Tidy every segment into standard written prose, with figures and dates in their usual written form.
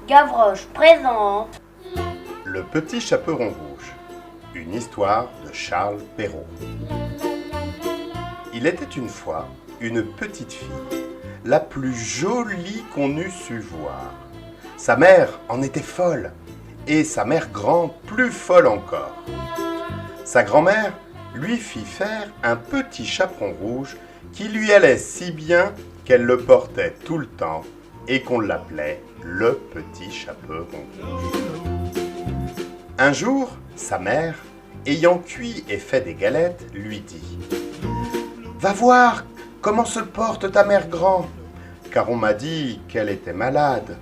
Gavroche présente Le petit chaperon rouge. Une histoire de Charles Perrault. Il était une fois une petite fille, la plus jolie qu'on eût su voir. Sa mère en était folle, et sa mère grande plus folle encore. Sa grand-mère lui fit faire un petit chaperon rouge qui lui allait si bien qu'elle le portait tout le temps et qu'on l'appelait le petit chaperon rouge. Un jour, sa mère, ayant cuit et fait des galettes, lui dit « Va voir comment se porte ta mère grand, car on m'a dit qu'elle était malade.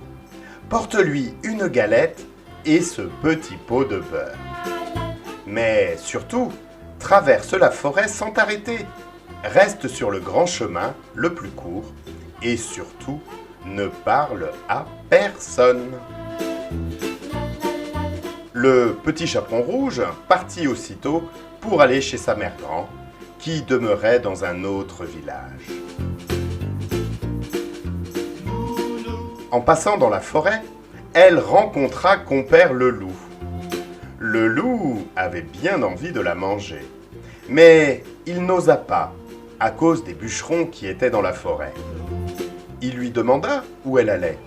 Porte-lui une galette et ce petit pot de beurre. Mais surtout, traverse la forêt sans t'arrêter. Reste sur le grand chemin, le plus court, et surtout, ne parle à personne. » Le petit chaperon rouge partit aussitôt pour aller chez sa mère grand, qui demeurait dans un autre village. En passant dans la forêt, elle rencontra compère le loup. Le loup avait bien envie de la manger, mais il n'osa pas, à cause des bûcherons qui étaient dans la forêt. Il lui demanda où elle allait.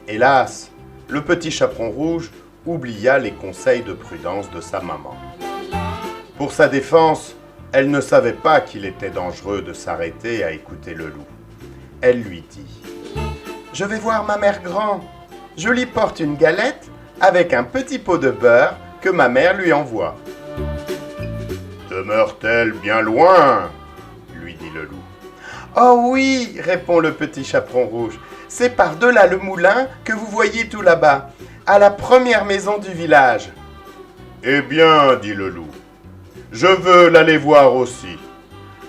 Hélas, le petit chaperon rouge oublia les conseils de prudence de sa maman. Pour sa défense, elle ne savait pas qu'il était dangereux de s'arrêter à écouter le loup. Elle lui dit « Je vais voir ma mère grand. Je lui porte une galette avec un petit pot de beurre que ma mère lui envoie. »« Demeure-t-elle bien loin ?» lui dit le loup. « Oh oui, répond le petit chaperon rouge, c'est par-delà le moulin que vous voyez tout là-bas, à la première maison du village. »« Eh bien, dit le loup, je veux l'aller voir aussi.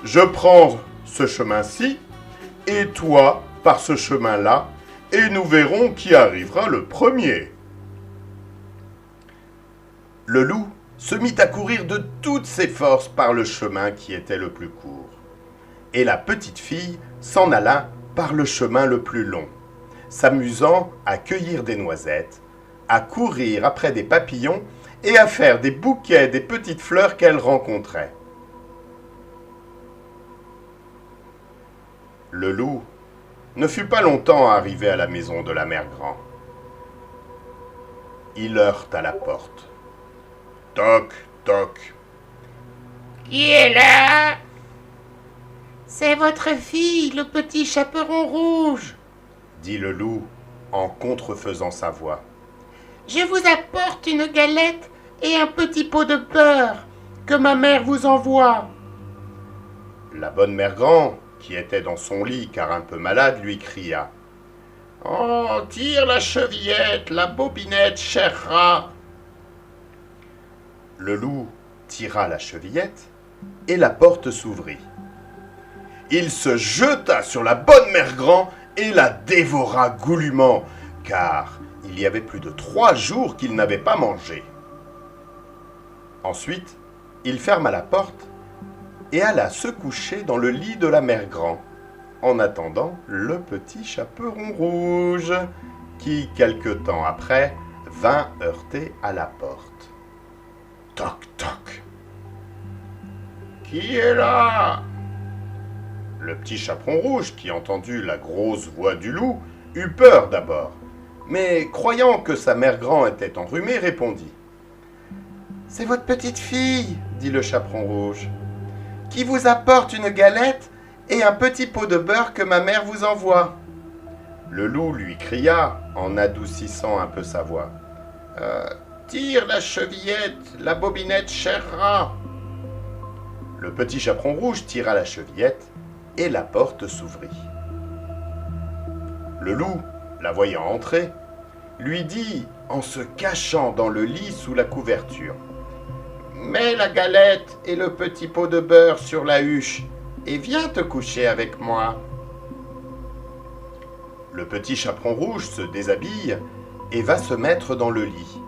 Je prends ce chemin-ci, et toi par ce chemin-là, et nous verrons qui arrivera le premier. » Le loup se mit à courir de toutes ses forces par le chemin qui était le plus court. Et la petite fille s'en alla par le chemin le plus long, s'amusant à cueillir des noisettes, à courir après des papillons et à faire des bouquets des petites fleurs qu'elle rencontrait. Le loup ne fut pas longtemps arrivé à la maison de la mère grand. Il heurte à la porte. Toc, toc. « Qui est là ?»« C'est votre fille, le petit chaperon rouge, » dit le loup en contrefaisant sa voix. « Je vous apporte une galette et un petit pot de beurre que ma mère vous envoie. » La bonne mère grand, qui était dans son lit car un peu malade, lui cria « Oh, tire la chevillette, la bobinette, cher rat !» Le loup tira la chevillette et la porte s'ouvrit. Il se jeta sur la bonne mère grand et la dévora goulûment, car il y avait plus de 3 jours qu'il n'avait pas mangé. Ensuite, il ferma la porte et alla se coucher dans le lit de la mère grand, en attendant le petit chaperon rouge, qui, quelque temps après, vint heurter à la porte. Toc, toc. « Qui est là ?» Le petit chaperon rouge, qui entendit la grosse voix du loup, eut peur d'abord, mais croyant que sa mère grand était enrhumée, répondit. « C'est votre petite fille, dit le chaperon rouge, qui vous apporte une galette et un petit pot de beurre que ma mère vous envoie. » Le loup lui cria, en adoucissant un peu sa voix. Tire la chevillette, la bobinette, cher rat. » Le petit chaperon rouge tira la chevillette et la porte s'ouvrit. Le loup, la voyant entrer, lui dit, en se cachant dans le lit sous la couverture, « Mets la galette et le petit pot de beurre sur la huche et viens te coucher avec moi. » Le petit chaperon rouge se déshabille et va se mettre dans le lit,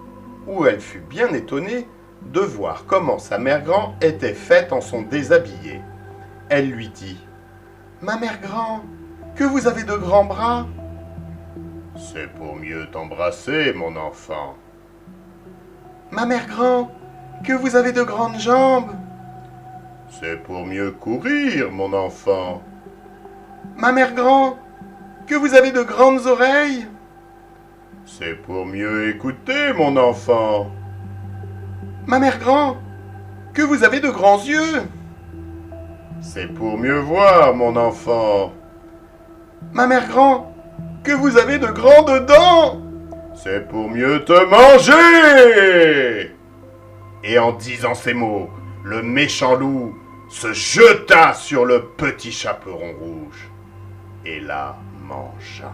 où elle fut bien étonnée de voir comment sa mère grand était faite en son déshabillé. Elle lui dit « Ma mère grand, que vous avez de grands bras !»« C'est pour mieux t'embrasser, mon enfant. Ma mère grand, que vous avez de grandes jambes. C'est pour mieux courir, mon enfant. Ma mère grand, que vous avez de grandes oreilles. C'est pour mieux écouter, mon enfant. Ma mère grand, que vous avez de grands yeux. C'est pour mieux voir, mon enfant. Ma mère grand, que vous avez de grandes dents. C'est pour mieux te manger. Et en disant ces mots, le méchant loup se jeta sur le petit chaperon rouge et la mangea.